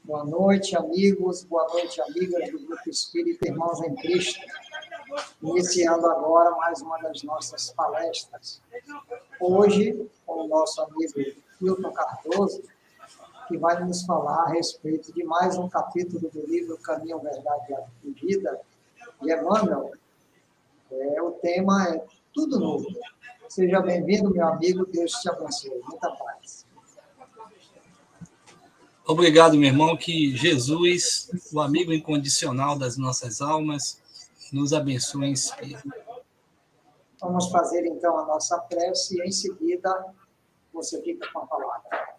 Boa noite, amigos, boa noite, amigas do Grupo Espírita Irmãos em Cristo. Iniciando agora mais uma das nossas palestras. Hoje, com o nosso amigo Hilton Cardoso, que vai nos falar a respeito de mais um capítulo do livro Caminho, Verdade e Vida, de Emmanuel. O tema é Tudo Novo. Seja bem-vindo, meu amigo, Deus te abençoe. Muita paz. Obrigado, meu irmão, que Jesus, o amigo incondicional das nossas almas, nos abençoe e inspire. Vamos fazer, então, a nossa prece e, em seguida, você fica com a palavra.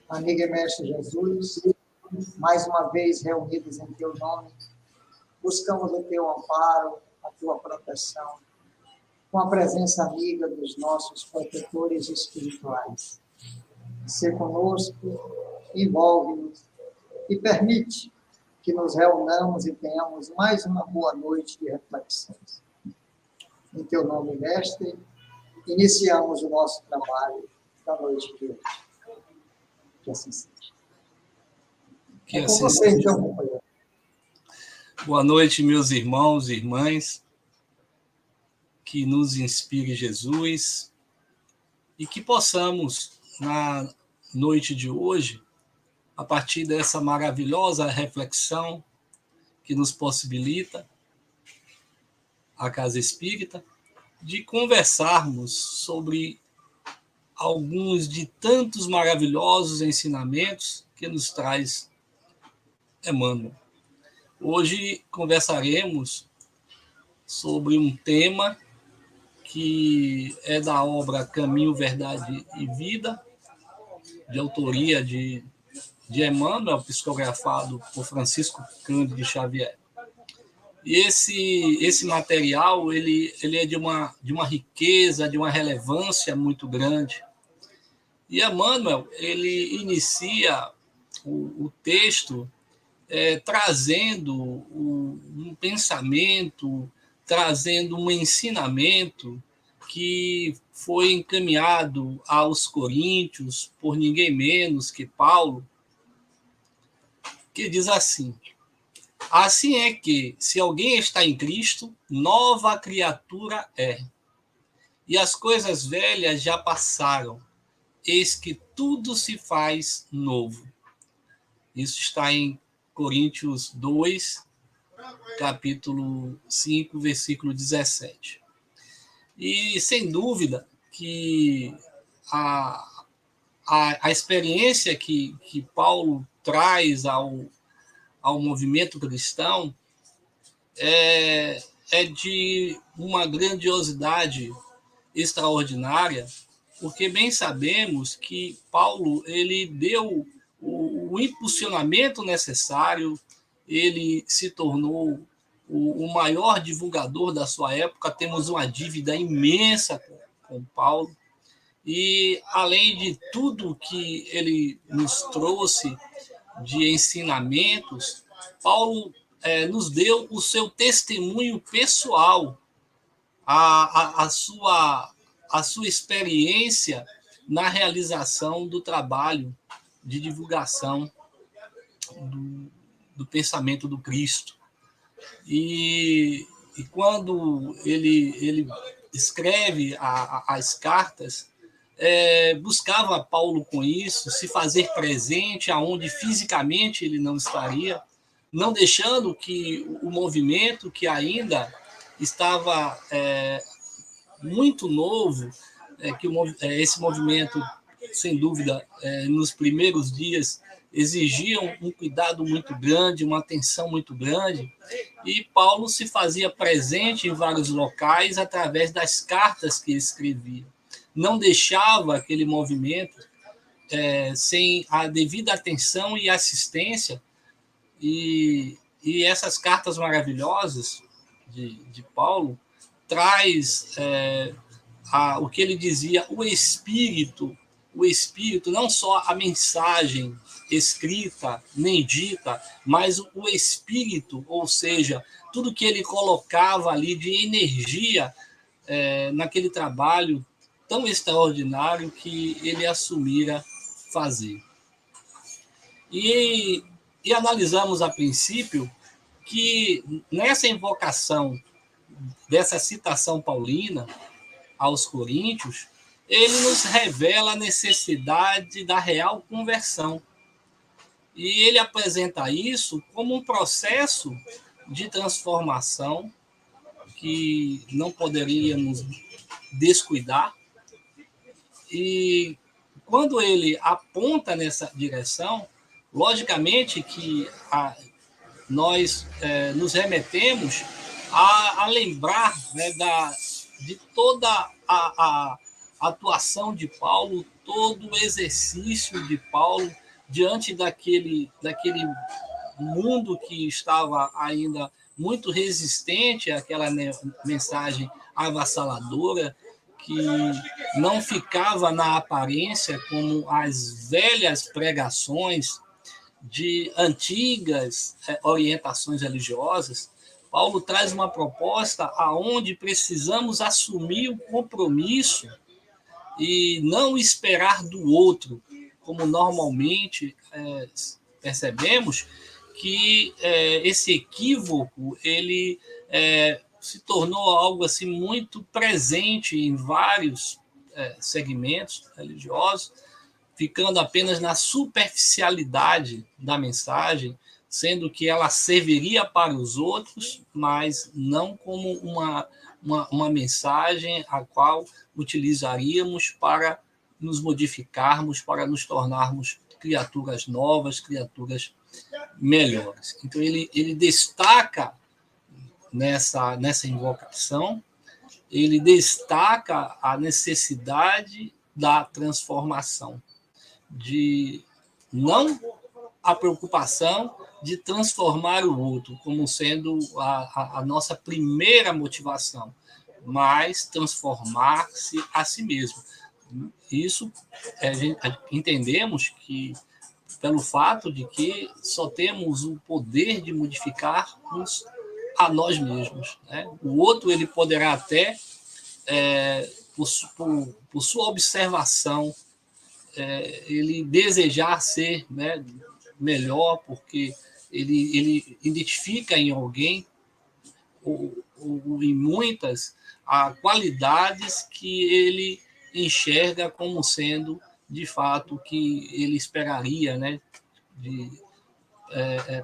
Amigo e mestre Jesus, mais uma vez reunidos em teu nome, buscamos o teu amparo, a tua proteção, com a presença amiga dos nossos protetores espirituais. Se conosco, envolve-nos e permite que nos reunamos e tenhamos mais uma boa noite de reflexões. Em teu nome, mestre, iniciamos o nosso trabalho da noite de hoje. Que assim seja. Que assim seja. Então, boa noite, meus irmãos e irmãs. Que nos inspire Jesus e que possamos, na noite de hoje, a partir dessa maravilhosa reflexão que nos possibilita a Casa Espírita, de conversarmos sobre alguns de tantos maravilhosos ensinamentos que nos traz Emmanuel. Hoje conversaremos sobre um tema que é da obra Caminho, Verdade e Vida, de autoria de Emmanuel, psicografado por Francisco Cândido Xavier. E esse material ele é de uma riqueza, de uma relevância muito grande. E Emmanuel, ele inicia o texto trazendo um pensamento, trazendo um ensinamento que foi encaminhado aos coríntios por ninguém menos que Paulo, que diz assim: assim é que, se alguém está em Cristo, nova criatura é. E as coisas velhas já passaram, eis que tudo se faz novo. Isso está em Coríntios 2, capítulo 5, versículo 17. E, sem dúvida, que a experiência que Paulo traz ao movimento cristão é de uma grandiosidade extraordinária, porque bem sabemos que Paulo ele deu o impulsionamento necessário, ele se tornou o maior divulgador da sua época, temos uma dívida imensa com Paulo, e além de tudo que ele nos trouxe de ensinamentos, Paulo nos deu o seu testemunho pessoal, a sua experiência na realização do trabalho de divulgação do pensamento do Cristo. E quando ele escreve as cartas, buscava Paulo com isso se fazer presente aonde fisicamente ele não estaria, não deixando que o movimento, que ainda estava muito novo, esse movimento, sem dúvida, nos primeiros dias, exigiam um cuidado muito grande, uma atenção muito grande, e Paulo se fazia presente em vários locais através das cartas que escrevia. Não deixava aquele movimento sem a devida atenção e assistência, e essas cartas maravilhosas de Paulo traz o que ele dizia, o espírito, não só a mensagem escrita nem dita, mas o espírito, ou seja, tudo que ele colocava ali de energia naquele trabalho tão extraordinário que ele assumira fazer. E analisamos a princípio que nessa invocação dessa citação paulina aos Coríntios, ele nos revela a necessidade da real conversão. E ele apresenta isso como um processo de transformação que não poderíamos descuidar. E quando ele aponta nessa direção, logicamente que nós nos remetemos a lembrar, né, de toda a atuação de Paulo, todo o exercício de Paulo diante daquele mundo que estava ainda muito resistente àquela mensagem avassaladora, que não ficava na aparência como as velhas pregações de antigas orientações religiosas. Paulo traz uma proposta aonde precisamos assumir o compromisso e não esperar do outro, como normalmente percebemos que esse equívoco ele se tornou algo assim muito presente em vários segmentos religiosos, ficando apenas na superficialidade da mensagem, sendo que ela serviria para os outros, mas não como uma mensagem a qual utilizaríamos para nos modificarmos, para nos tornarmos criaturas novas, criaturas melhores. Então, ele destaca nessa invocação, ele destaca a necessidade da transformação, de não a preocupação de transformar o outro como sendo a nossa primeira motivação, mas transformar-se a si mesmo. Isso entendemos que pelo fato de que só temos o poder de modificar-nos a nós mesmos, né? O outro ele poderá até, por sua observação, ele desejar ser, né, melhor, porque ele identifica em alguém, ou em muitas, qualidades que ele enxerga como sendo, de fato, o que ele esperaria, né,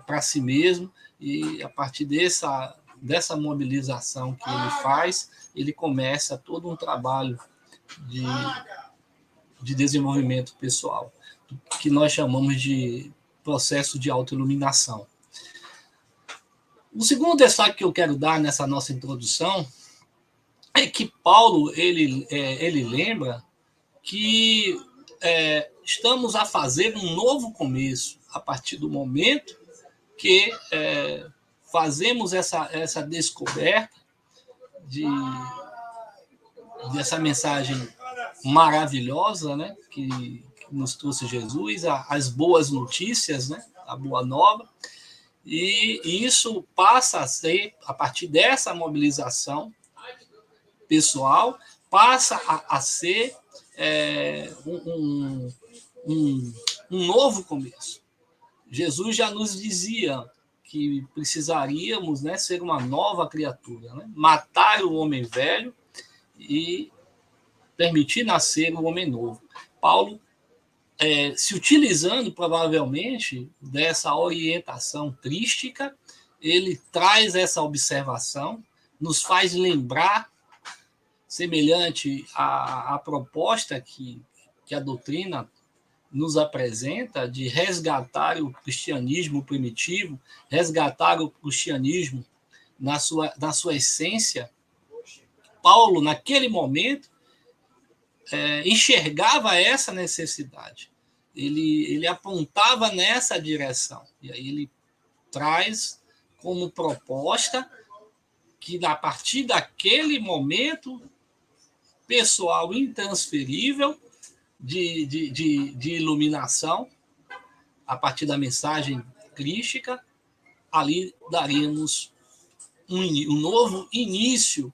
para si mesmo, e a partir dessa mobilização que ele faz, ele começa todo um trabalho de desenvolvimento pessoal, que nós chamamos de processo de autoiluminação. O segundo destaque que eu quero dar nessa nossa introdução é que Paulo ele lembra que estamos a fazer um novo começo a partir do momento que fazemos essa descoberta dessa mensagem maravilhosa, né, que nos trouxe Jesus, as boas notícias, né, a boa nova, e isso passa a ser, a partir dessa mobilização pessoal, passa a ser um novo começo. Jesus já nos dizia que precisaríamos, né, ser uma nova criatura, né, matar o homem velho e permitir nascer um homem novo. Paulo, se utilizando provavelmente dessa orientação crística, ele traz essa observação, nos faz lembrar, semelhante à proposta que a doutrina nos apresenta, de resgatar o cristianismo primitivo, resgatar o cristianismo na sua essência. Paulo, naquele momento, enxergava essa necessidade, ele apontava nessa direção, e aí ele traz como proposta que, a partir daquele momento pessoal intransferível de iluminação, a partir da mensagem crística, ali daríamos um novo início,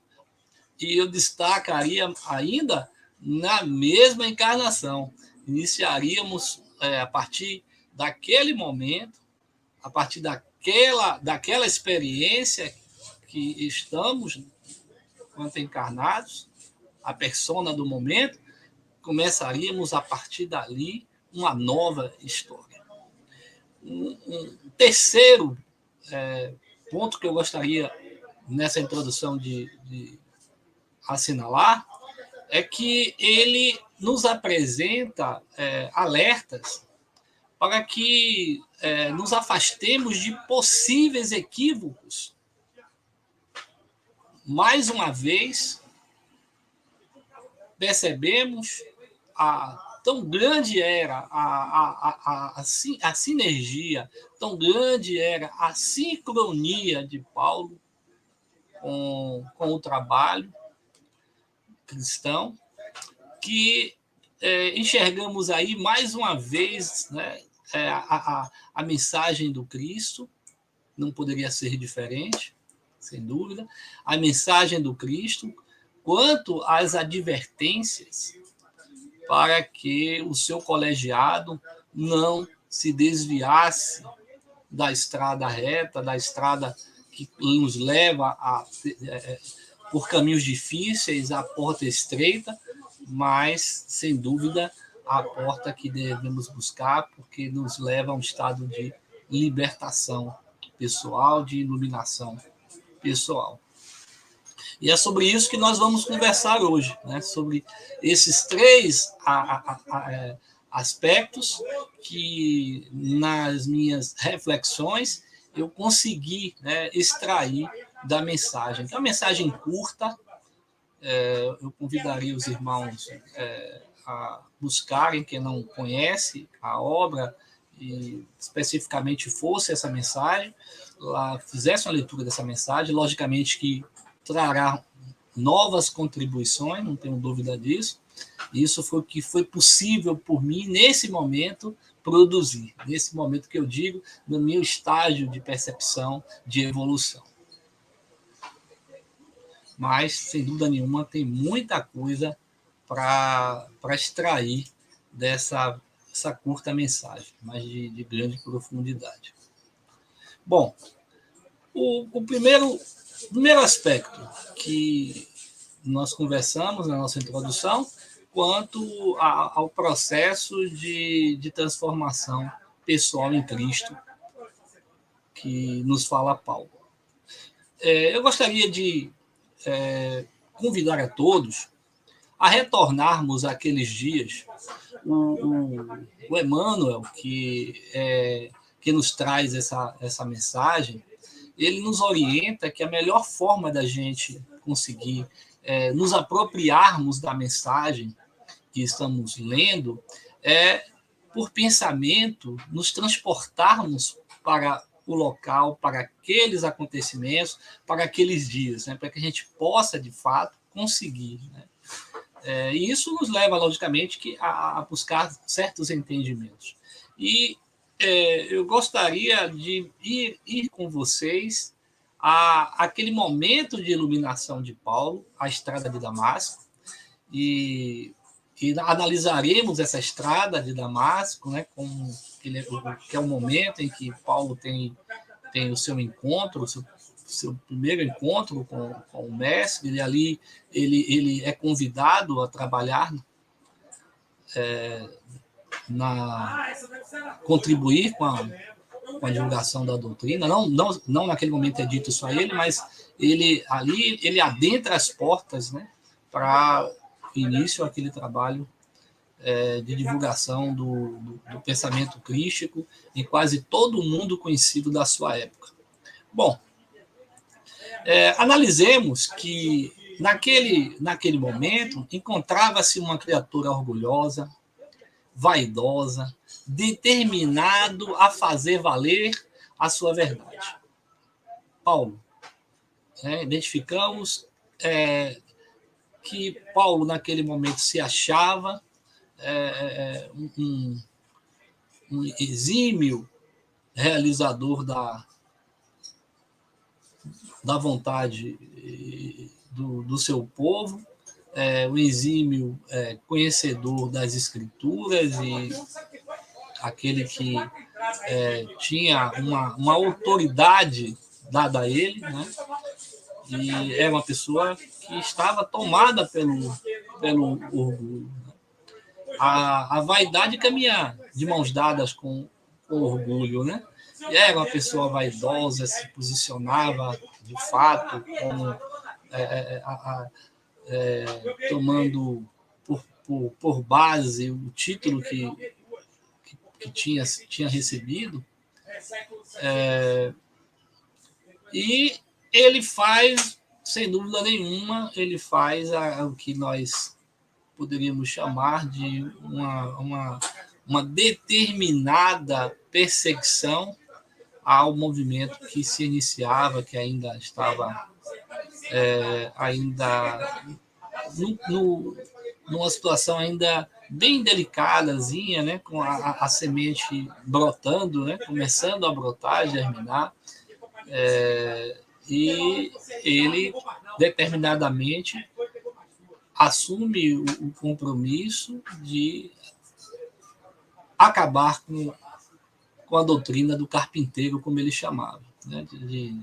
e eu destacaria ainda na mesma encarnação. Iniciaríamos, a partir daquele momento, a partir daquela experiência que estamos, quanto encarnados, a persona do momento, começaríamos a partir dali uma nova história. Um terceiro ponto que eu gostaria, nessa introdução, de assinalar, é que ele nos apresenta alertas para que nos afastemos de possíveis equívocos. Mais uma vez, percebemos tão grande era a sinergia, tão grande era a sincronia de Paulo com o trabalho cristão, que enxergamos aí mais uma vez, né, a mensagem do Cristo, não poderia ser diferente, sem dúvida, a mensagem do Cristo quanto às advertências para que o seu colegiado não se desviasse da estrada reta, da estrada que nos leva por caminhos difíceis, à porta estreita, mas, sem dúvida, a porta que devemos buscar, porque nos leva a um estado de libertação pessoal, de iluminação pessoal. E é sobre isso que nós vamos conversar hoje, né? Sobre esses três aspectos que, nas minhas reflexões, eu consegui, né, extrair da mensagem. É uma mensagem curta, eu convidaria os irmãos a buscarem, quem não conhece a obra, e especificamente fosse essa mensagem, fizesse uma leitura dessa mensagem, logicamente que trará novas contribuições, não tenho dúvida disso. Isso foi o que foi possível por mim, nesse momento, produzir. Nesse momento que eu digo, no meu estágio de percepção, de evolução. Mas, sem dúvida nenhuma, tem muita coisa para extrair dessa curta mensagem, mas de grande profundidade. Bom, o primeiro aspecto que nós conversamos na nossa introdução, quanto ao processo de transformação pessoal em Cristo, que nos fala Paulo. Eu gostaria de convidar a todos a retornarmos àqueles dias. O Emmanuel, que nos traz essa mensagem, ele nos orienta que a melhor forma da gente conseguir nos apropriarmos da mensagem que estamos lendo é, por pensamento, nos transportarmos para o local, para aqueles acontecimentos, para aqueles dias, né, para que a gente possa, de fato, conseguir. Né? E isso nos leva, logicamente, a buscar certos entendimentos. E eu gostaria de ir com vocês àquele momento de iluminação de Paulo, a estrada de Damasco, e analisaremos essa estrada de Damasco, né, que é o momento em que Paulo tem o seu encontro, seu primeiro encontro com o mestre, e ali ele é convidado a trabalhar, contribuir com a divulgação da doutrina. Não naquele momento é dito isso a ele, mas ele adentra as portas, né, para início aquele trabalho de divulgação do pensamento crístico em quase todo o mundo conhecido da sua época. Bom, analisemos que naquele momento encontrava-se uma criatura orgulhosa, vaidosa, determinado a fazer valer a sua verdade. Paulo. Identificamos que Paulo, naquele momento, se achava um exímio realizador da vontade do seu povo, um exímio conhecedor das Escrituras aquele que tinha uma autoridade dada a ele, né? E era uma pessoa que estava tomada pelo orgulho. A vaidade caminha de mãos dadas com o orgulho, né? E era uma pessoa vaidosa, se posicionava de fato como tomando por base o título que tinha recebido. E ele faz, sem dúvida nenhuma, ele faz o que nós poderíamos chamar de uma determinada perseguição ao movimento que se iniciava, que ainda estava numa situação ainda bem delicadazinha, né, com a semente brotando, né, começando a brotar, a germinar, e ele determinadamente assume o compromisso de acabar com a doutrina do carpinteiro, como ele chamava, né, de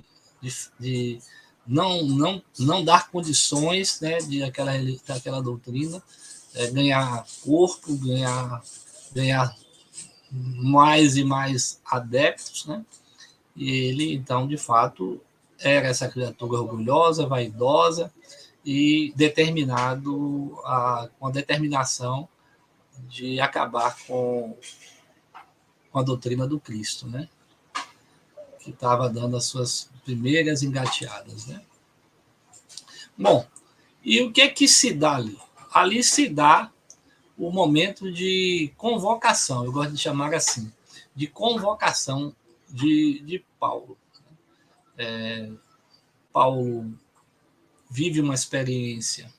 não dar condições, né, daquela doutrina ganhar corpo, ganhar mais e mais adeptos, né? E ele, então, de fato, era essa criatura orgulhosa, vaidosa e determinado com a determinação de acabar com a doutrina do Cristo, né? Que estava dando as suas primeiras engateadas, né? Bom, e o que é que se dá ali? Ali se dá o momento de convocação, eu gosto de chamar assim, de convocação de Paulo. Paulo vive uma experiência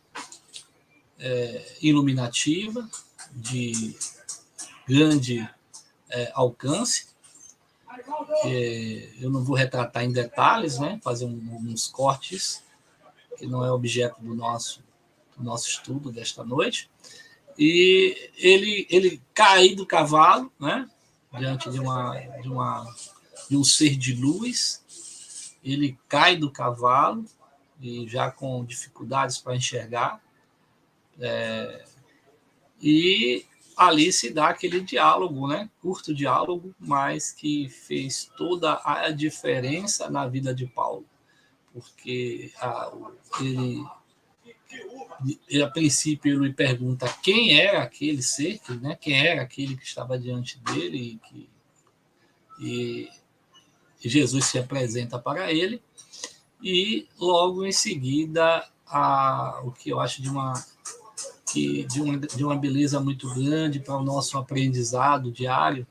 iluminativa, de grande alcance. Eu não vou retratar em detalhes, né, fazer uns cortes, que não é objeto do nosso estudo desta noite. E ele cai do cavalo, né, diante de um ser de luz. Ele cai do cavalo e já com dificuldades para enxergar. E ali se dá aquele diálogo, né, curto diálogo, mas que fez toda a diferença na vida de Paulo, porque ele a princípio ele pergunta quem era aquele ser, né, quem era aquele que estava diante dele, e Jesus se apresenta para ele, e logo em seguida o que eu acho de uma beleza muito grande para o nosso aprendizado diário,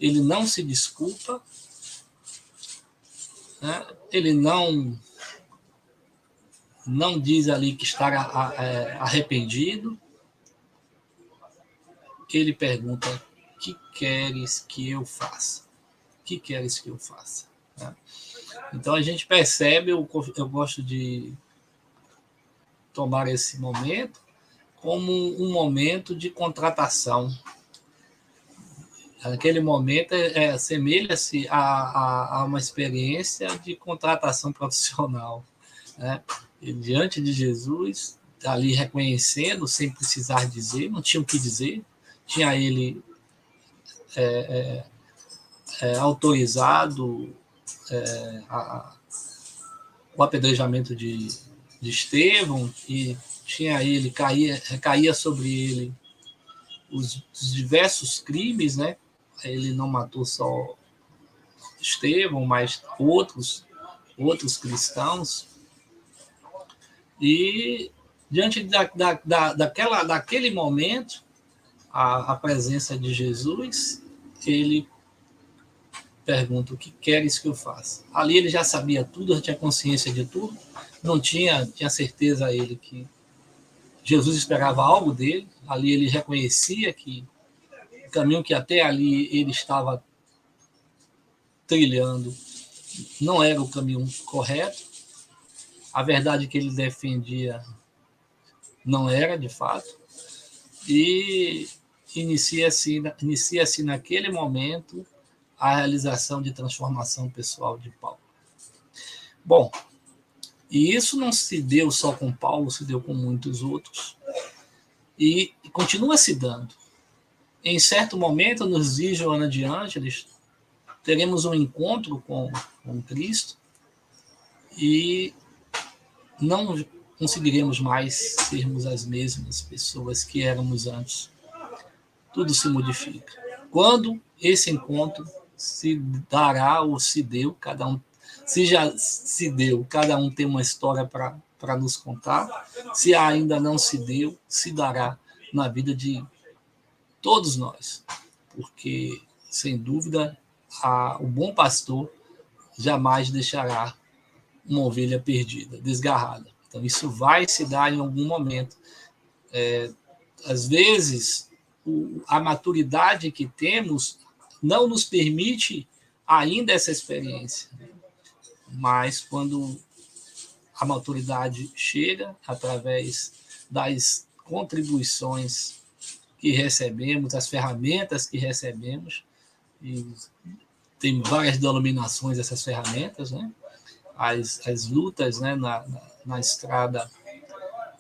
ele não se desculpa, né? Ele não diz ali que está arrependido. Ele pergunta: o que queres que eu faça? O que queres que eu faça? Então a gente percebe, eu gosto de tomar esse momento como um momento de contratação. Naquele momento assemelha-se a uma experiência de contratação profissional, né? E, diante de Jesus, ali reconhecendo, sem precisar dizer, não tinha o que dizer, tinha ele autorizado o apedrejamento de Estevão, e tinha ele, caía sobre ele os diversos crimes, né? Ele não matou só Estevão, mas outros cristãos. E diante daquele momento, a presença de Jesus, ele pergunta: o que queres que eu faça? Ali ele já sabia tudo, já tinha consciência de tudo, não tinha certeza ele que Jesus esperava algo dele. Ali ele reconhecia que o caminho que até ali ele estava trilhando não era o caminho correto. A verdade que ele defendia não era, de fato. E inicia-se naquele momento a realização de transformação pessoal de Paulo. Bom, e isso não se deu só com Paulo, se deu com muitos outros, e continua se dando. Em certo momento, nos dias de Joana de Ângeles, teremos um encontro com Cristo e não conseguiremos mais sermos as mesmas pessoas que éramos antes. Tudo se modifica. Quando esse encontro se dará ou se deu, cada um, se já se deu, cada um tem uma história para nos contar. Se ainda não se deu, se dará na vida de todos nós, porque, sem dúvida, o bom pastor jamais deixará uma ovelha perdida, desgarrada. Então, isso vai se dar em algum momento. Às vezes, a maturidade que temos não nos permite ainda essa experiência, mas quando a maturidade chega, através das contribuições que recebemos, as ferramentas que recebemos, e tem várias denominações essas ferramentas, né? As lutas, né, na estrada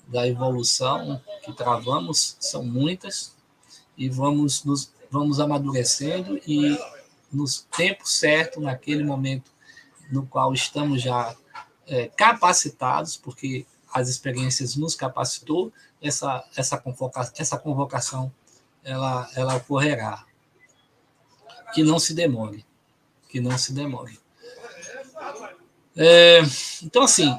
da evolução que travamos são muitas, e vamos amadurecendo, e no tempo certo, naquele momento no qual estamos já capacitados, porque as experiências nos capacitou, essa convocação ela ocorrerá. Que não se demore. Então, assim,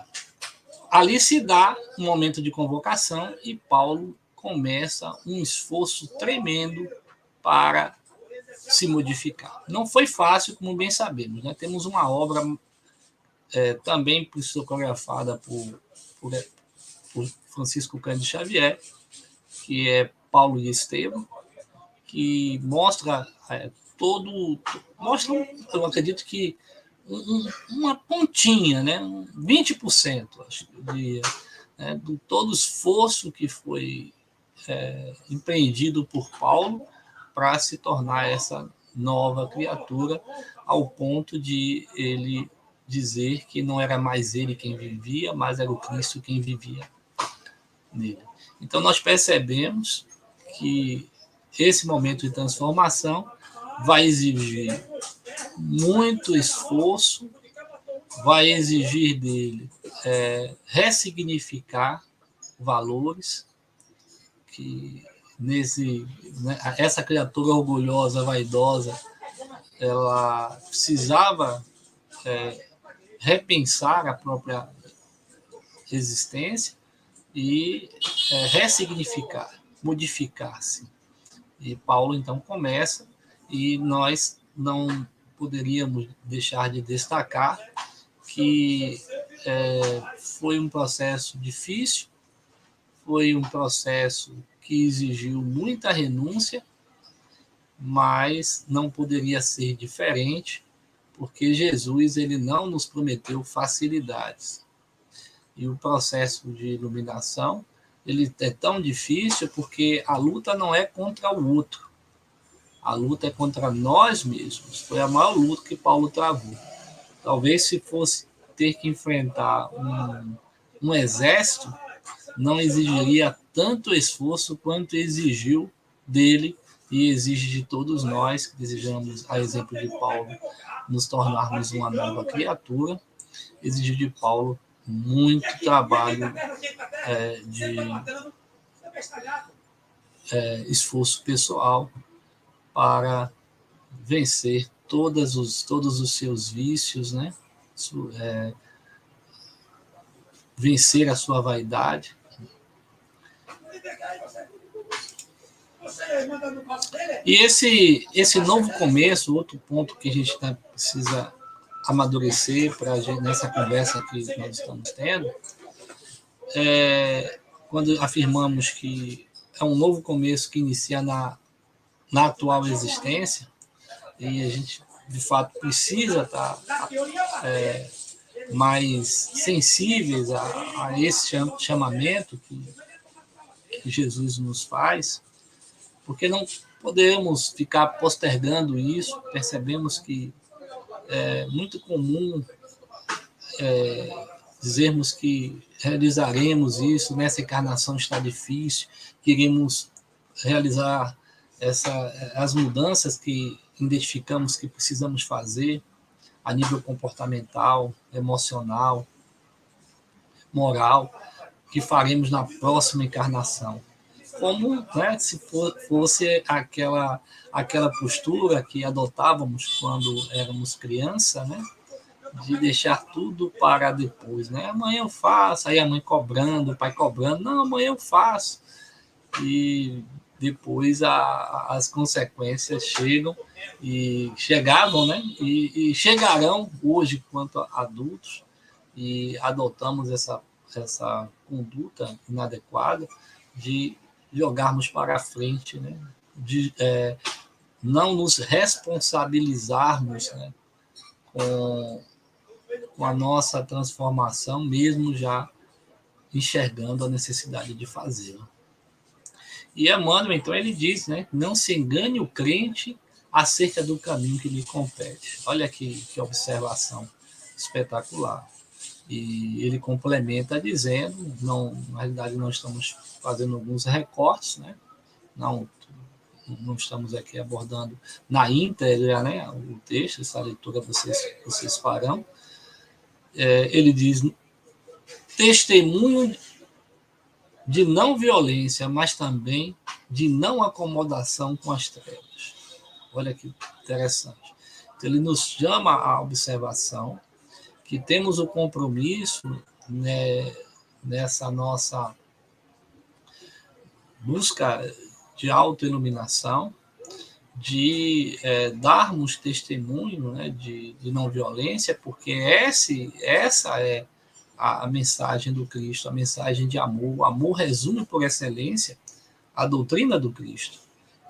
ali se dá um momento de convocação e Paulo começa um esforço tremendo para se modificar. Não foi fácil, como bem sabemos, né? Temos uma obra também psicografada por Francisco Cândido Xavier, que é Paulo e Estevão, que mostra eu acredito que uma pontinha, né, 20%, acho que eu diria, né, de todo o esforço que foi empreendido por Paulo para se tornar essa nova criatura, ao ponto de ele dizer que não era mais ele quem vivia, mas era o Cristo quem vivia nele. Então, nós percebemos que esse momento de transformação vai exigir muito esforço, vai exigir dele ressignificar valores que essa criatura orgulhosa, vaidosa, ela precisava repensar a própria existência e ressignificar, modificar-se. E Paulo, então, começa, e nós não poderíamos deixar de destacar que foi um processo difícil, foi um processo que exigiu muita renúncia, mas não poderia ser diferente, porque Jesus ele não nos prometeu facilidades. E o processo de iluminação ele é tão difícil porque a luta não é contra o outro. A luta é contra nós mesmos. Foi a maior luta que Paulo travou. Talvez se fosse ter que enfrentar um exército, não exigiria tanto esforço quanto exigiu dele e exige de todos nós que desejamos, a exemplo de Paulo, nos tornarmos uma nova criatura. Exige de Paulo muito trabalho de esforço pessoal para vencer todos os seus vícios, né? Vencer a sua vaidade. E esse novo começo, outro ponto que a gente precisa amadurecer nessa conversa que nós estamos tendo, quando afirmamos que é um novo começo que inicia na atual existência, e a gente, de fato, precisa estar mais sensíveis a esse chamamento que Jesus nos faz, porque podemos ficar postergando isso. Percebemos que é muito comum dizermos que realizaremos isso, nessa encarnação está difícil, queremos realizar as mudanças que identificamos que precisamos fazer a nível comportamental, emocional, moral, que faremos na próxima encarnação. Como, né, se fosse aquela postura que adotávamos quando éramos criança, né, de deixar tudo para depois, né? Amanhã eu faço, aí a mãe cobrando, o pai cobrando, não, amanhã eu faço. E depois as consequências chegam e chegavam, né? E chegarão hoje quanto adultos, e adotamos essa conduta inadequada de jogarmos para frente, né? De não nos responsabilizarmos, né, com a nossa transformação, mesmo já enxergando a necessidade de fazê-la. E Emmanuel, então, ele diz, né, não se engane o crente acerca do caminho que lhe compete. Olha que observação espetacular. E ele complementa dizendo, não, na realidade não estamos fazendo alguns recortes, né? Não estamos aqui abordando na íntegra, né, o texto, essa leitura vocês farão. Ele diz, testemunho de não violência, mas também de não acomodação com as trevas. Olha que interessante. Então, ele nos chama à observação que temos o compromisso, né, nessa nossa busca de autoiluminação, de darmos testemunho, né, de não violência, porque essa é a mensagem do Cristo, a mensagem de amor. O amor resume por excelência a doutrina do Cristo.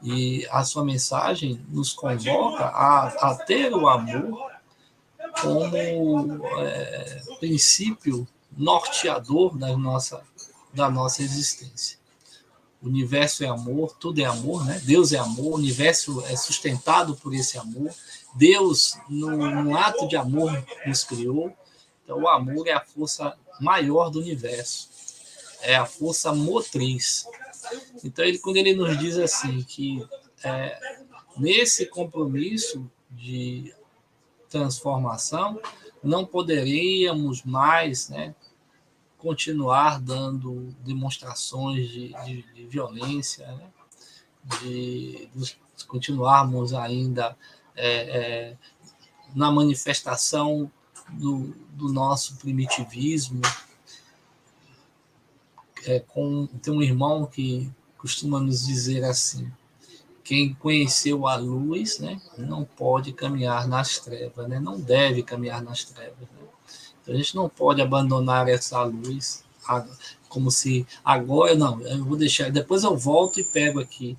E a sua mensagem nos convoca a ter o amor como princípio norteador da nossa existência. O universo é amor, tudo é amor, né? Deus é amor, o universo é sustentado por esse amor. Deus, num ato de amor, nos criou. Então, o amor é a força maior do universo, é a força motriz. Então, quando ele nos diz assim, que nesse compromisso de transformação, não poderíamos mais, né, continuar dando demonstrações de violência, né, de continuarmos ainda na manifestação do nosso primitivismo. Tem um irmão que costuma nos dizer assim, quem conheceu a luz, né, não pode caminhar nas trevas, né, não deve caminhar nas trevas. Né? Então, a gente não pode abandonar essa luz como se agora, não, eu vou deixar, depois eu volto e pego aqui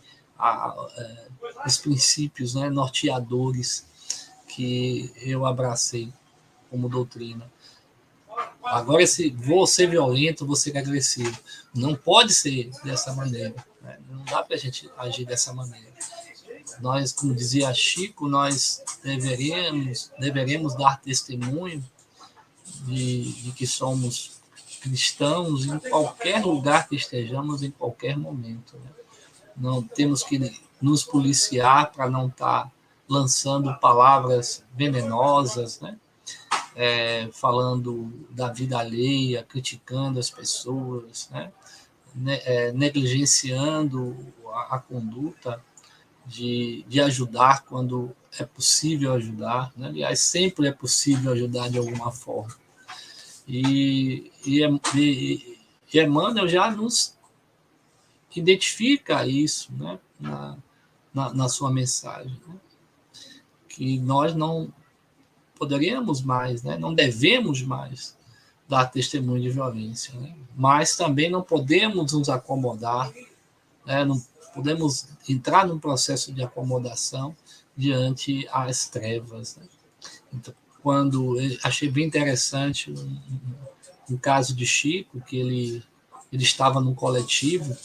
os princípios, né, norteadores que eu abracei como doutrina. Agora, se vou ser violento, vou ser agressivo. Não pode ser dessa maneira. Né? Não dá para a gente agir dessa maneira. Nós, como dizia Chico, nós deveremos dar testemunho de que somos cristãos em qualquer lugar que estejamos, em qualquer momento. Né? Não temos que nos policiar para não estar lançando palavras venenosas, né? Falando da vida alheia, criticando as pessoas, né? Negligenciando a conduta de ajudar quando é possível ajudar. Né? Aliás, sempre é possível ajudar de alguma forma. E Emmanuel já nos identifica isso, né? na sua mensagem, né? Que nós não poderíamos mais, né? Não devemos mais dar testemunho de violência, né? Mas também não podemos nos acomodar, né? Não podemos entrar num processo de acomodação diante as trevas. Né? Então, achei bem interessante um caso de Chico, que ele estava num coletivo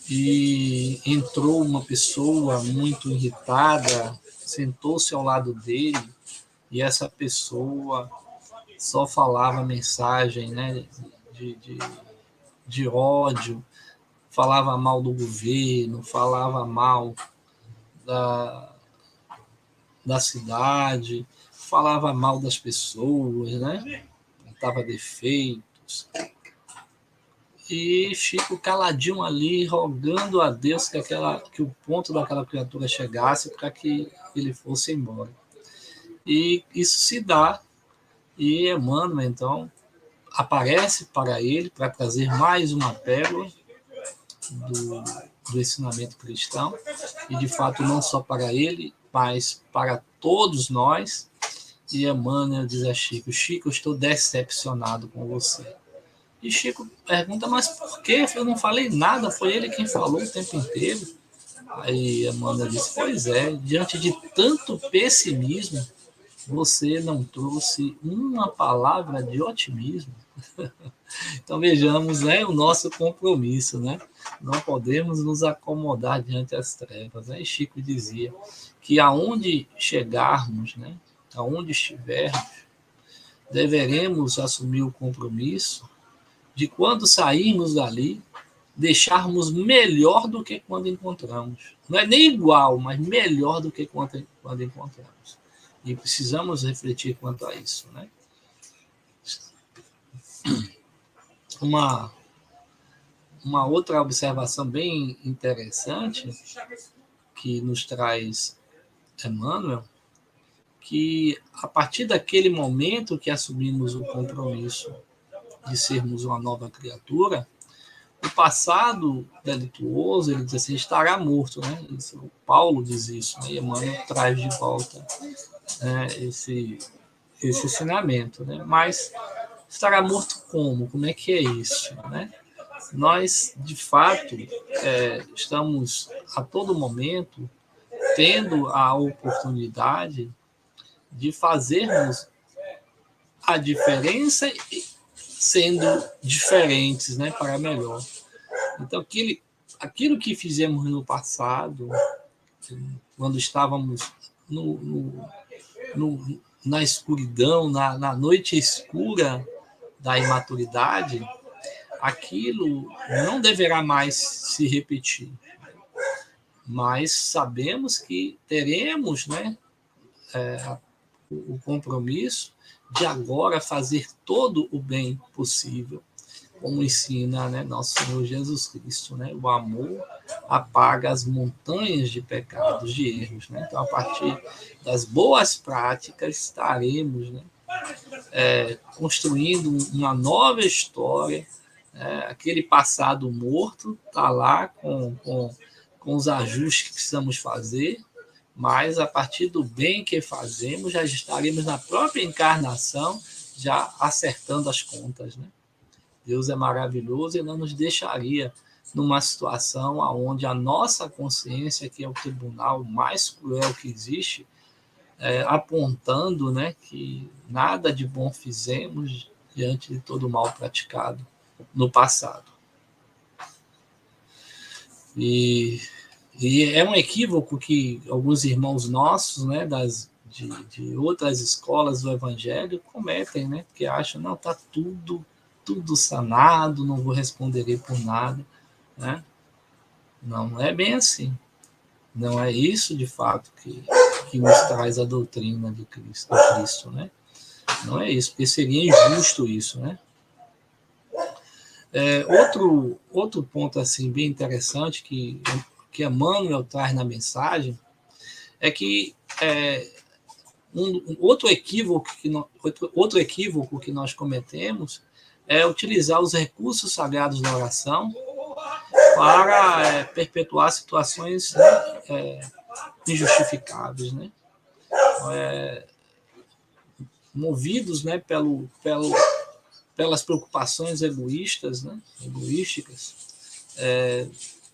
e entrou uma pessoa muito irritada, sentou-se ao lado dele, e essa pessoa só falava mensagem, né, de, de, de ódio, falava mal do governo, falava mal da, da cidade, falava mal das pessoas, né? Apontava defeitos. E Chico caladinho ali, rogando a Deus que o ponto daquela criatura chegasse para que ele fosse embora. E isso se dá, e Emmanuel, então, aparece para ele para trazer mais uma pérola do, do ensinamento cristão, e de fato não só para ele, mas para todos nós. E Emmanuel diz a Chico: Chico, eu estou decepcionado com você. E Chico pergunta: mas por quê? Eu não falei nada, foi ele quem falou o tempo inteiro. Aí Emmanuel diz: pois é, diante de tanto pessimismo, você não trouxe uma palavra de otimismo. Então vejamos, né, o nosso compromisso, né? Não podemos nos acomodar diante das trevas, né? E Chico dizia que aonde chegarmos, né, aonde estivermos, deveremos assumir o compromisso de quando sairmos dali, deixarmos melhor do que quando encontramos. Não é nem igual, mas melhor do que quando encontramos. E precisamos refletir quanto a isso, né? Uma outra observação bem interessante que nos traz Emmanuel, que a partir daquele momento que assumimos o compromisso de sermos uma nova criatura, o passado delituoso, ele diz assim, estará morto, né? Isso, o Paulo diz isso, né? E Emmanuel traz de volta, né, esse ensinamento, né? Mas estará morto como? Como é que é isso, né? Nós, de fato, estamos a todo momento tendo a oportunidade de fazermos a diferença sendo diferentes, né, para melhor. Então, aquilo que fizemos no passado, quando estávamos na escuridão, na noite escura da imaturidade, aquilo não deverá mais se repetir. Mas sabemos que teremos, né, o compromisso de agora fazer todo o bem possível, como ensina, né, nosso Senhor Jesus Cristo, né? O amor apaga as montanhas de pecados, de erros, né? Então, a partir das boas práticas, estaremos, né, construindo uma nova história. Aquele passado morto está lá com os ajustes que precisamos fazer, mas a partir do bem que fazemos, já estaremos na própria encarnação, já acertando as contas, né? Deus é maravilhoso e não nos deixaria numa situação onde a nossa consciência, que é o tribunal mais cruel que existe, apontando, né, que nada de bom fizemos diante de todo o mal praticado no passado. E é um equívoco que alguns irmãos nossos, né, de outras escolas do Evangelho cometem, né, porque acham, não, está tudo sanado, não vou responder por nada, né? Não é bem assim. Não é isso, de fato, que nos traz a doutrina de Cristo, né? Não é isso, porque seria injusto isso, né? Outro ponto assim bem interessante que Emmanuel traz na mensagem é que outro equívoco que nós cometemos é utilizar os recursos sagrados da oração para perpetuar situações, né, injustificáveis, né? Movidos, né, pelas preocupações egoísticas,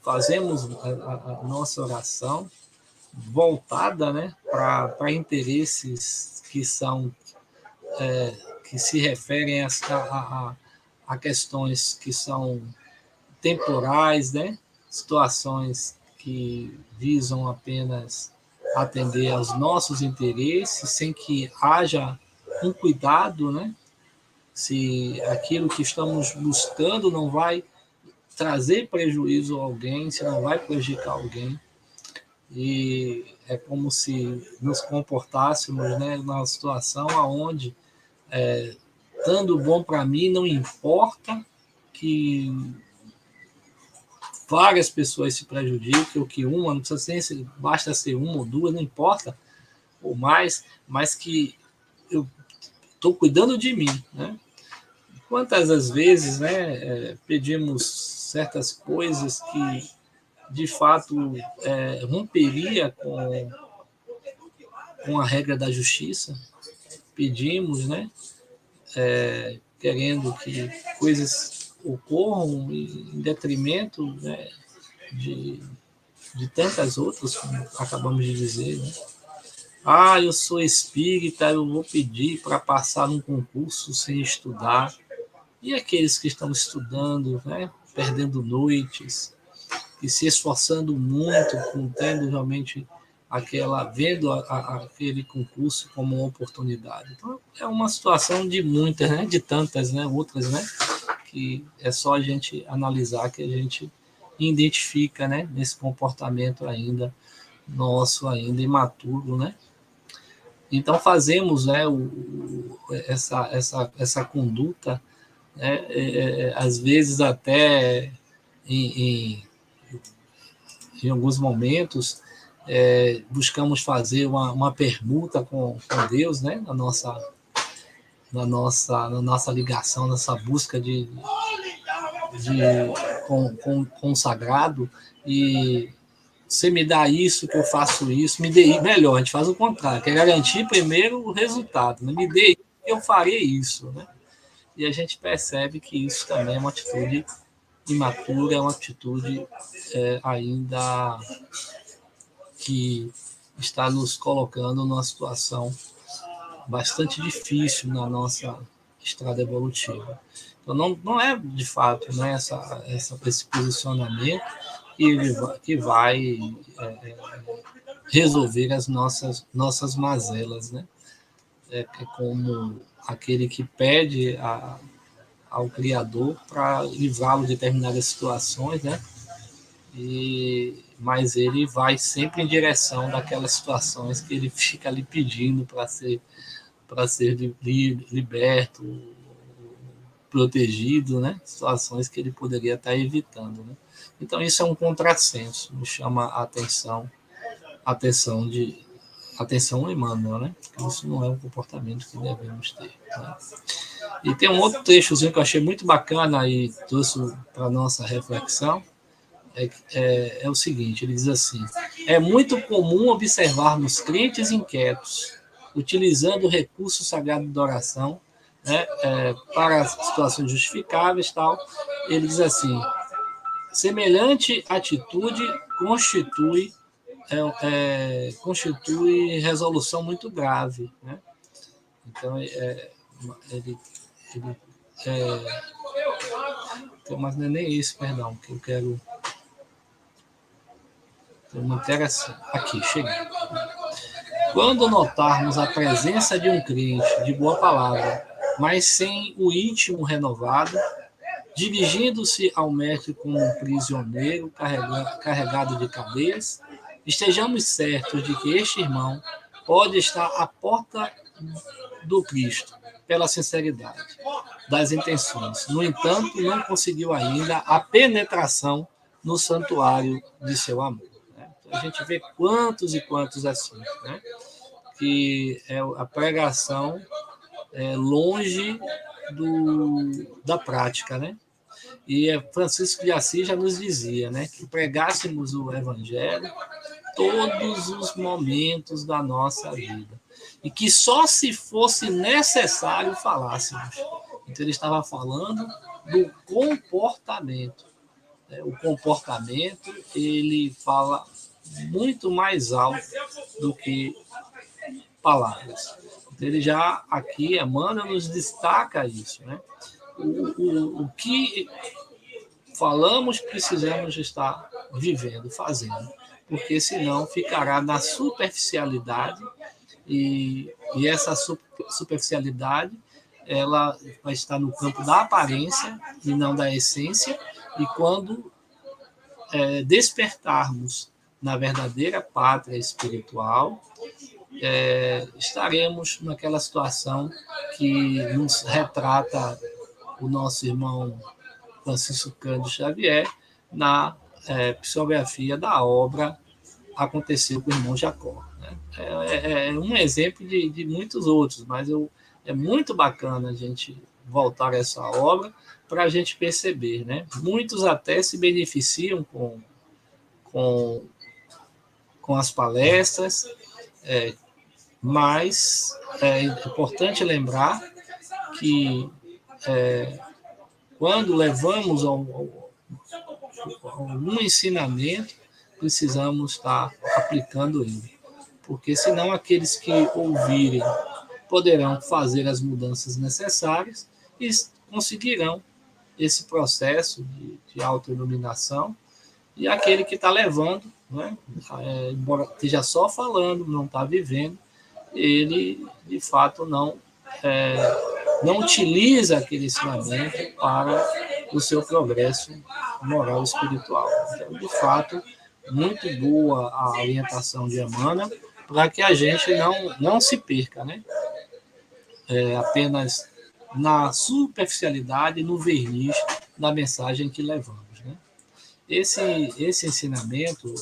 fazemos a nossa oração voltada, né, para interesses que são que se referem a questões que são temporais, né, situações que visam apenas atender aos nossos interesses, sem que haja um cuidado, né? Se aquilo que estamos buscando não vai trazer prejuízo a alguém, se não vai prejudicar alguém. E é como se nos comportássemos, né, numa situação onde, estando bom para mim, não importa que várias pessoas se prejudiquem, ou que uma, não precisa ser, basta ser uma ou duas, não importa, ou mais, mas que eu estou cuidando de mim, né? Quantas as vezes, né, pedimos certas coisas que, de fato, romperia com a regra da justiça, pedimos, né, querendo que coisas ocorram em detrimento, né, de tantas outras, como acabamos de dizer, né? Ah, eu sou espírita, eu vou pedir para passar num concurso sem estudar. E aqueles que estão estudando, né, perdendo noites e se esforçando muito, tendo realmente vendo aquele concurso como uma oportunidade. Então, é uma situação de muitas, né, de tantas, né, outras, né, que é só a gente analisar que a gente identifica, né, nesse comportamento ainda nosso, ainda imaturo, né. Então fazemos, né, essa conduta, né, às vezes até em, em alguns momentos, buscamos fazer uma permuta com Deus, né, na nossa ligação, nessa busca com o sagrado, e você me dá isso, que eu faço isso, me dê melhor, a gente faz o contrário, quer garantir primeiro o resultado, né? Me dê isso, eu farei isso, né? E a gente percebe que isso também é uma atitude imatura, é uma atitude ainda que está nos colocando numa situação bastante difícil na nossa estrada evolutiva. Então, não é, de fato, né, esse posicionamento que vai resolver as nossas mazelas, né? É como aquele que pede ao Criador para livrá-lo de determinadas situações, né? Mas ele vai sempre em direção daquelas situações que ele fica ali pedindo para ser liberto, protegido, né? Situações que ele poderia estar evitando, né? Então isso é um contrassenso, me chama a atenção Emmanuel, né? Isso não é um comportamento que devemos ter, né? E tem um outro trechozinho que eu achei muito bacana e trouxe para a nossa reflexão, é o seguinte, ele diz assim: é muito comum observarmos crentes inquietos, utilizando o recurso sagrado da oração, né, para situações justificáveis, tal. Ele diz assim: semelhante atitude constitui resolução muito grave, né? Então, ele mas não é nem isso, perdão, que eu quero. Uma interação. Aqui, cheguei. Quando notarmos a presença de um crente de boa palavra, mas sem o íntimo renovado, dirigindo-se ao mestre como um prisioneiro carregado de cadeias, estejamos certos de que este irmão pode estar à porta do Cristo, pela sinceridade das intenções. No entanto, não conseguiu ainda a penetração no santuário de seu amor. Né? Então, a gente vê quantos e quantos assim, né? Que é a pregação longe da prática, né? E Francisco de Assis já nos dizia, né, que pregássemos o evangelho todos os momentos da nossa vida e que só se fosse necessário falássemos. Então ele estava falando do comportamento. O comportamento ele fala muito mais alto do que palavras. Então, ele já aqui, Emmanuel nos destaca isso, né? O que falamos, precisamos estar vivendo, fazendo, porque senão ficará na superficialidade, e essa superficialidade ela vai estar no campo da aparência e não da essência, e quando despertarmos na verdadeira pátria espiritual, estaremos naquela situação que nos retrata o nosso irmão Francisco Cândido Xavier na psicografia da obra Aconteceu com o Irmão Jacó. Né? É um exemplo de muitos outros, mas é muito bacana a gente voltar a essa obra para a gente perceber. Né? Muitos até se beneficiam com as palestras, mas é importante lembrar que quando levamos algum ensinamento, precisamos estar aplicando ele, porque senão aqueles que ouvirem poderão fazer as mudanças necessárias e conseguirão esse processo de autoiluminação, e aquele que está levando, né, embora esteja só falando, não está vivendo, ele, de fato, não utiliza aquele ensinamento para o seu progresso moral e espiritual. Então, de fato, muito boa a orientação de Emmanuel para que a gente não se perca, né? Apenas na superficialidade, no verniz da mensagem que levamos. Né? Esse ensinamento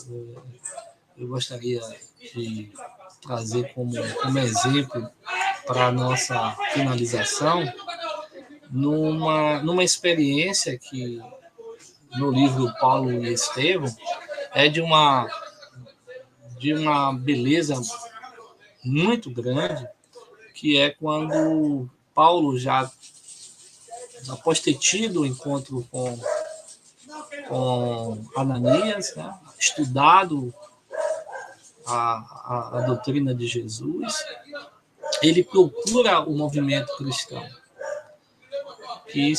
eu gostaria de trazer como exemplo para a nossa finalização, numa experiência que, no livro Paulo e Estevão, é de uma beleza muito grande, que é quando Paulo, já após ter tido o encontro com Ananias, né, estudado a doutrina de Jesus, ele procura o movimento cristão, que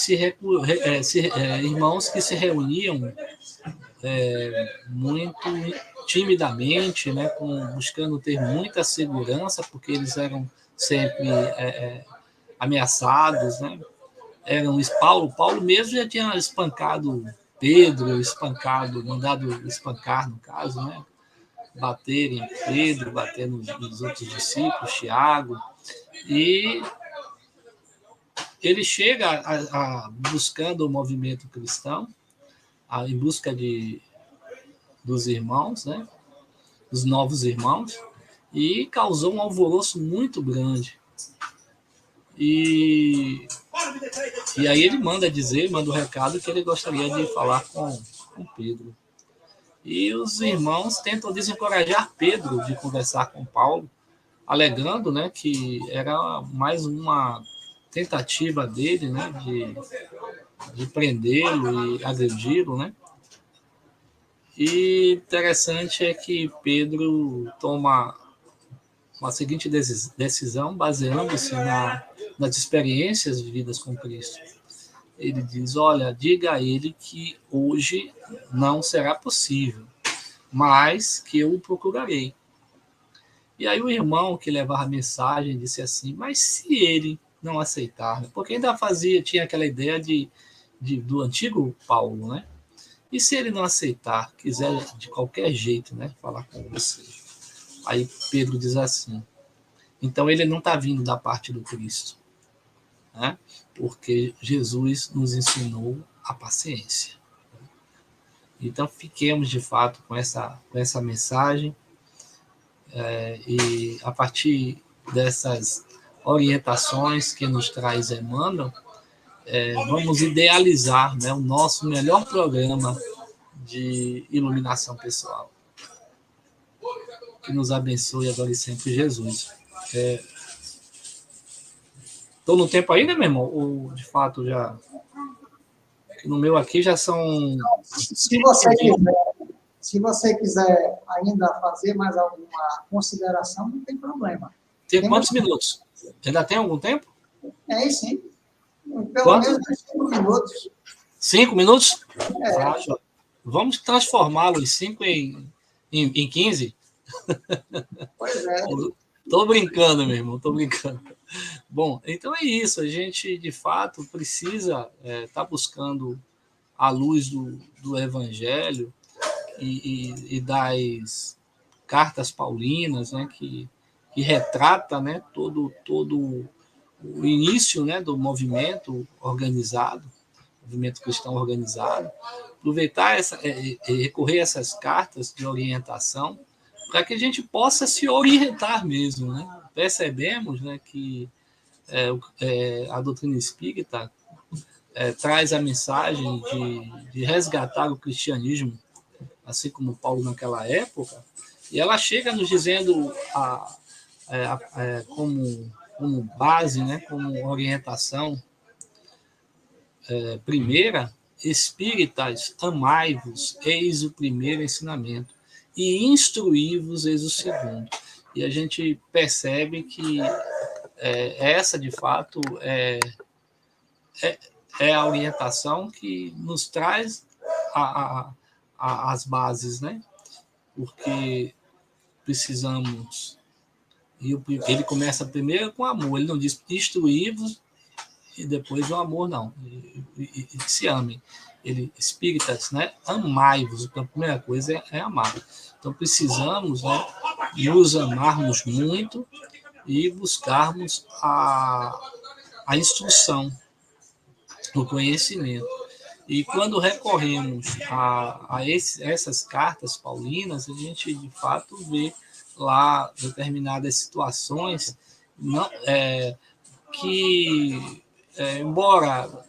irmãos que se reuniam muito timidamente, né, buscando ter muita segurança, porque eles eram sempre ameaçados, né? Paulo mesmo já tinha espancado Pedro, mandado espancar, no caso, né? Bater em Pedro, bater nos outros discípulos, Tiago, e ele chega buscando o movimento cristão, em busca dos irmãos, né? Dos novos irmãos, e causou um alvoroço muito grande. E aí ele manda o recado que ele gostaria de falar com Pedro. E os irmãos tentam desencorajar Pedro de conversar com Paulo, alegando, né, que era mais uma tentativa dele, né, de prendê-lo e agredi-lo, né? E interessante é que Pedro toma uma seguinte decisão, baseando-se nas experiências vividas com Cristo. Ele diz: olha, diga a ele que hoje não será possível, mas que eu o procurarei. E aí o irmão que levava a mensagem disse assim: mas se ele não aceitar, né? Porque ainda tinha aquela ideia do antigo Paulo, né? E se ele não aceitar, quiser de qualquer jeito, né, falar com você? Aí Pedro diz assim: então ele não está vindo da parte do Cristo, né? Porque Jesus nos ensinou a paciência. Então fiquemos de fato com essa mensagem, e a partir dessas orientações que nos traz Emmanuel, vamos idealizar, né, o nosso melhor programa de iluminação pessoal. Que nos abençoe agora e sempre, Jesus. Estou no tempo ainda, meu irmão? Ou de fato já... No meu aqui já são... Se você quiser ainda fazer mais alguma consideração, não tem problema. Tem quantos minutos? Ainda tem algum tempo? Sim. Pelo menos 5 minutos. 5 minutos? É. Vamos transformá-lo em 5 em 15? Pois é. Tô brincando, meu irmão, tô brincando. Bom, então é isso. A gente, de fato, precisa estar buscando a luz do Evangelho e das cartas paulinas, né, que retrata, né, todo o início, né, do movimento organizado, movimento cristão organizado, aproveitar recorrer a essas cartas de orientação para que a gente possa se orientar mesmo, né? Percebemos, né, que a doutrina espírita traz a mensagem de resgatar o cristianismo, assim como Paulo naquela época, e ela chega nos dizendo como base, né, como orientação primeira: espíritas, amai-vos, eis o primeiro ensinamento, e instruí-vos, eis o segundo. E a gente percebe que essa, de fato, é a orientação que nos traz as bases, né? Porque precisamos. E ele começa primeiro com amor, ele não diz instruí-vos e depois o amor, não. E se amem. Ele, espíritas, né? Amai-vos. Então, a primeira coisa é amar. Então, precisamos, né, nos amarmos muito e buscarmos a instrução, o conhecimento. E quando recorremos a essas cartas paulinas, a gente, de fato, vê lá determinadas situações não, que, embora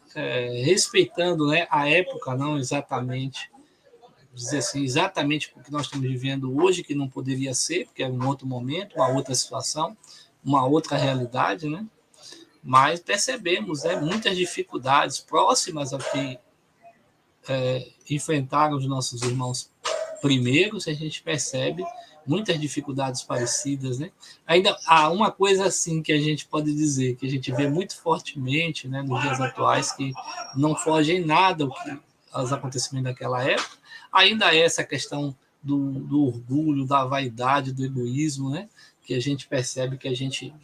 respeitando, né, a época, não exatamente, dizer assim, exatamente o que nós estamos vivendo hoje, que não poderia ser, porque é um outro momento, uma outra situação, uma outra realidade, né? Mas percebemos, né, muitas dificuldades próximas ao que enfrentaram os nossos irmãos primeiros. A gente percebe muitas dificuldades parecidas, né? Ainda há uma coisa assim que a gente pode dizer, que a gente vê muito fortemente, né, nos dias atuais, que não foge em nada aos acontecimentos daquela época, ainda é essa questão do orgulho, da vaidade, do egoísmo, né, que a gente percebe, que a gente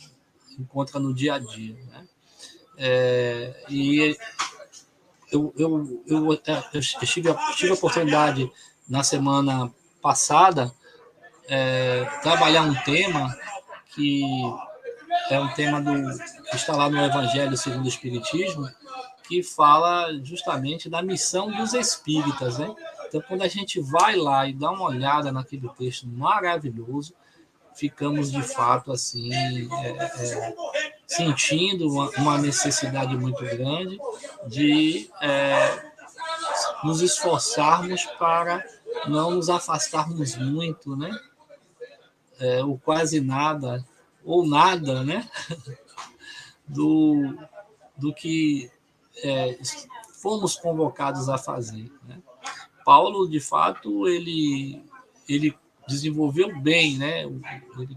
encontra no dia a dia, né? E eu tive a oportunidade, na semana passada, trabalhar um tema que é um tema que está lá no Evangelho segundo o Espiritismo, que fala justamente da missão dos espíritas, né? Então, quando a gente vai lá e dá uma olhada naquele texto maravilhoso, ficamos, de fato, assim, sentindo uma necessidade muito grande de nos esforçarmos para não nos afastarmos muito, né? Ou quase nada, ou nada, né? do que fomos convocados a fazer, né? Paulo, de fato, ele desenvolveu bem, né?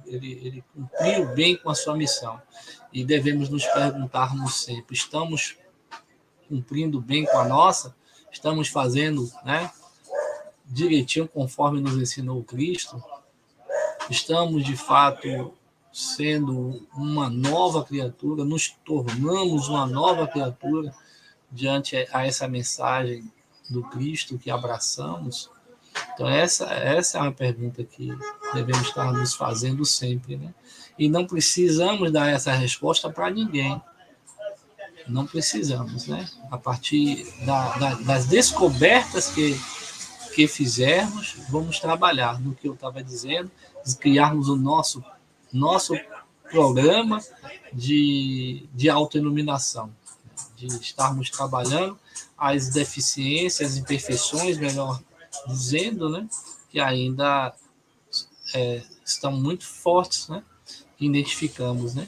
Ele cumpriu bem com a sua missão. E devemos nos perguntarmos sempre: estamos cumprindo bem com a nossa? Estamos fazendo, né, direitinho conforme nos ensinou Cristo? Estamos, de fato, sendo uma nova criatura? Nos tornamos uma nova criatura diante a essa mensagem do Cristo que abraçamos? Então, essa é uma pergunta que devemos estar nos fazendo sempre, né? E não precisamos dar essa resposta para ninguém. Não precisamos, né? A partir das descobertas que fizermos, vamos trabalhar no que eu estava dizendo, criarmos o nosso programa de autoiluminação, de estarmos trabalhando as deficiências, as imperfeições, melhor dizendo, né, que ainda estão muito fortes, né, que identificamos, né?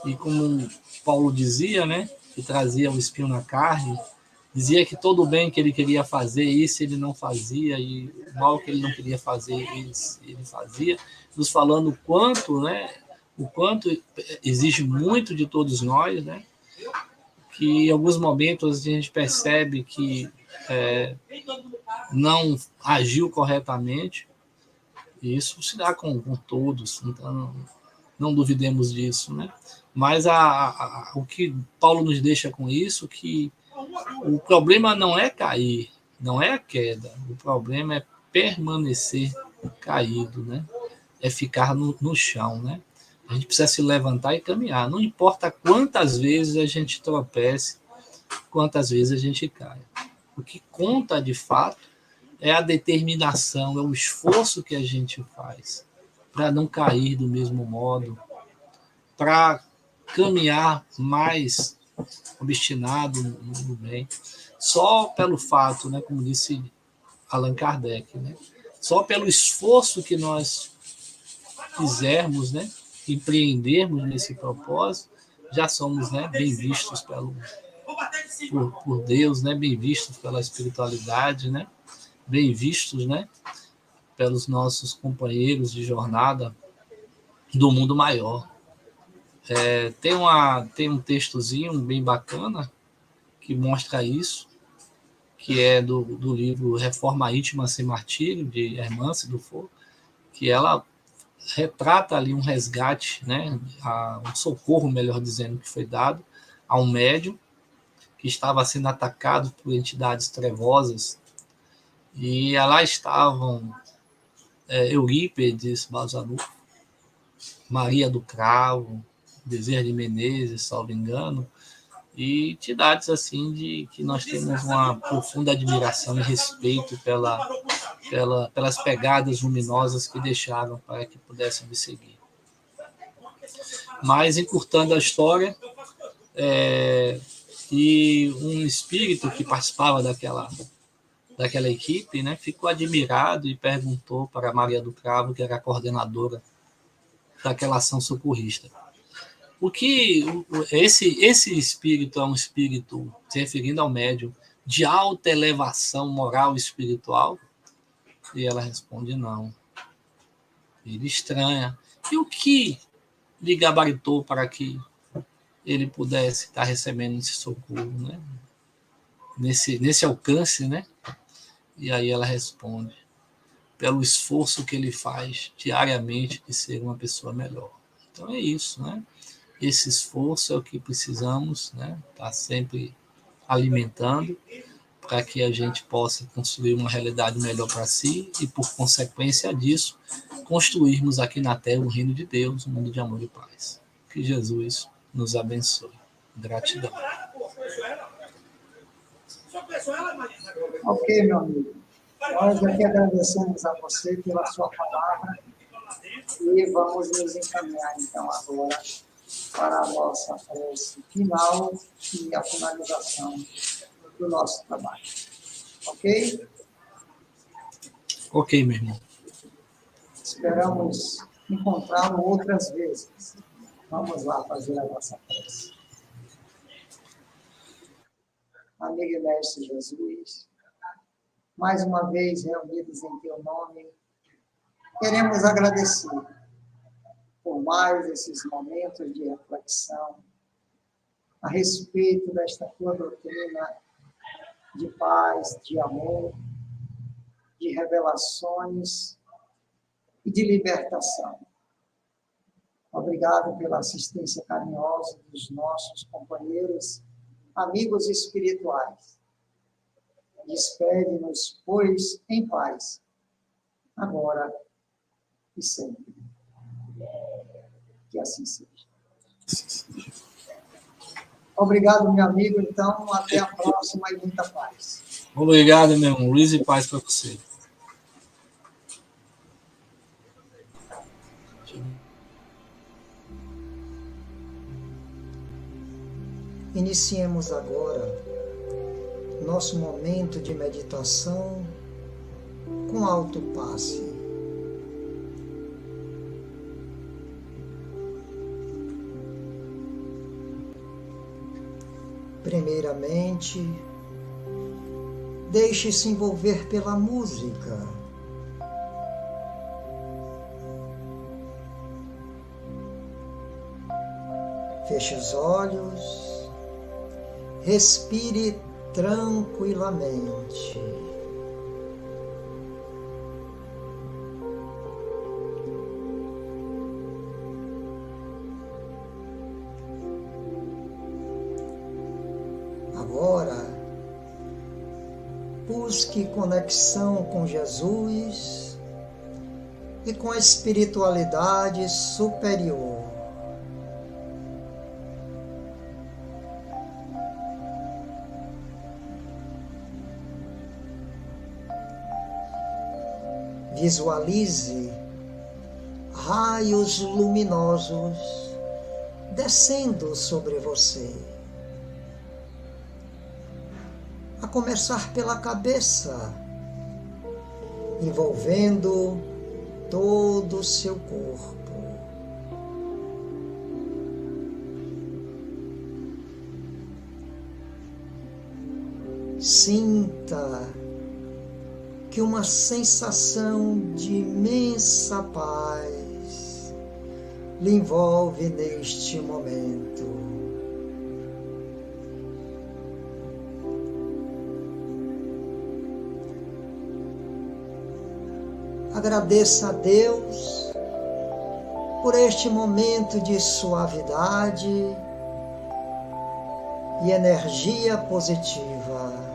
E como Paulo dizia, né, que trazia o espinho na carne, dizia que todo o bem que ele queria fazer, isso ele não fazia, e o mal que ele não queria fazer, ele fazia, nos falando o quanto exige muito de todos nós, né, que em alguns momentos a gente percebe que não agiu corretamente, e isso se dá com todos, então não duvidemos disso, né? Mas o que Paulo nos deixa com isso, que o problema não é cair, não é a queda, o problema é permanecer caído, né? É ficar no chão, né? A gente precisa se levantar e caminhar, não importa quantas vezes a gente tropece, quantas vezes a gente cai. O que conta de fato é a determinação, é o esforço que a gente faz para não cair do mesmo modo, para caminhar mais obstinado no bem. Só pelo fato, né, como disse Allan Kardec, né, só pelo esforço que nós fizermos, né, empreendermos nesse propósito, já somos, né, bem vistos por Deus, né, bem vistos pela espiritualidade, né, bem vistos, né, pelos nossos companheiros de jornada do mundo maior. Tem um textozinho bem bacana que mostra isso, que é do livro Reforma Íntima Sem Martírio, de Hermance Dufour, que ela retrata ali um resgate, né, um socorro, melhor dizendo, que foi dado a um médium que estava sendo atacado por entidades trevosas, e lá estavam Eurípedes Bazanufo, Maria do Cravo, Bezerra de Menezes, salvo engano, e entidades assim que nós temos uma profunda admiração e respeito pelas pegadas luminosas que deixaram para que pudéssemos seguir. Mas, encurtando a história, e um espírito que participava daquela equipe, né, ficou admirado e perguntou para Maria do Cravo, que era a coordenadora daquela ação socorrista: o que esse espírito é um espírito, se referindo ao médium, de alta elevação moral e espiritual? E ela responde: não. Ele estranha. E o que lhe gabaritou para que ele pudesse estar recebendo esse socorro, né? Nesse alcance, né? E aí ela responde: pelo esforço que ele faz diariamente de ser uma pessoa melhor. Então é isso, né? Esse esforço é o que precisamos, né? Tá sempre alimentando para que a gente possa construir uma realidade melhor para si e, por consequência disso, construirmos aqui na Terra o reino de Deus, um mundo de amor e paz. Que Jesus nos abençoe. Gratidão. Ok, meu amigo. Nós aqui agradecemos a você pela sua palavra e vamos nos encaminhar, então, agora para a nossa prece final e a finalização do nosso trabalho. Ok? Ok, meu irmão. Esperamos encontrá-lo outras vezes. Vamos lá fazer a nossa prece. Amigo e Mestre Jesus, mais uma vez reunidos em Teu nome, queremos agradecer por mais esses momentos de reflexão a respeito desta Tua doutrina de paz, de amor, de revelações e de libertação. Obrigado pela assistência carinhosa dos nossos companheiros, amigos espirituais. Despede-nos, pois, em paz, agora e sempre. Que assim seja. Obrigado, meu amigo. Então, até a próxima e muita paz. Obrigado, meu irmão. Luz e paz para você. Iniciemos agora nosso momento de meditação com alto passe. Primeiramente, deixe-se envolver pela música. Feche os olhos Respire tranquilamente. Agora, busque conexão com Jesus e com a espiritualidade superior. Visualize raios luminosos descendo sobre você, a começar pela cabeça, envolvendo todo o seu corpo. Sinta que uma sensação de imensa paz lhe envolve neste momento. Agradeça a Deus por este momento de suavidade e energia positiva.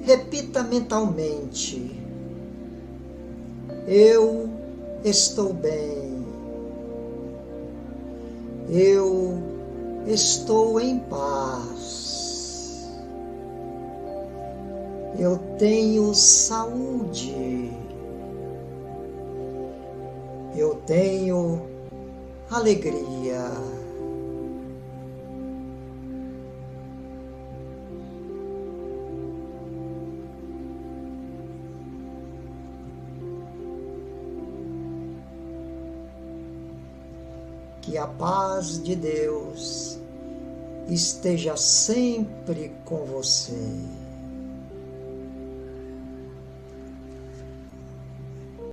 Repita mentalmente: eu estou bem, eu estou em paz, eu tenho saúde, eu tenho alegria. Que a paz de Deus esteja sempre com você.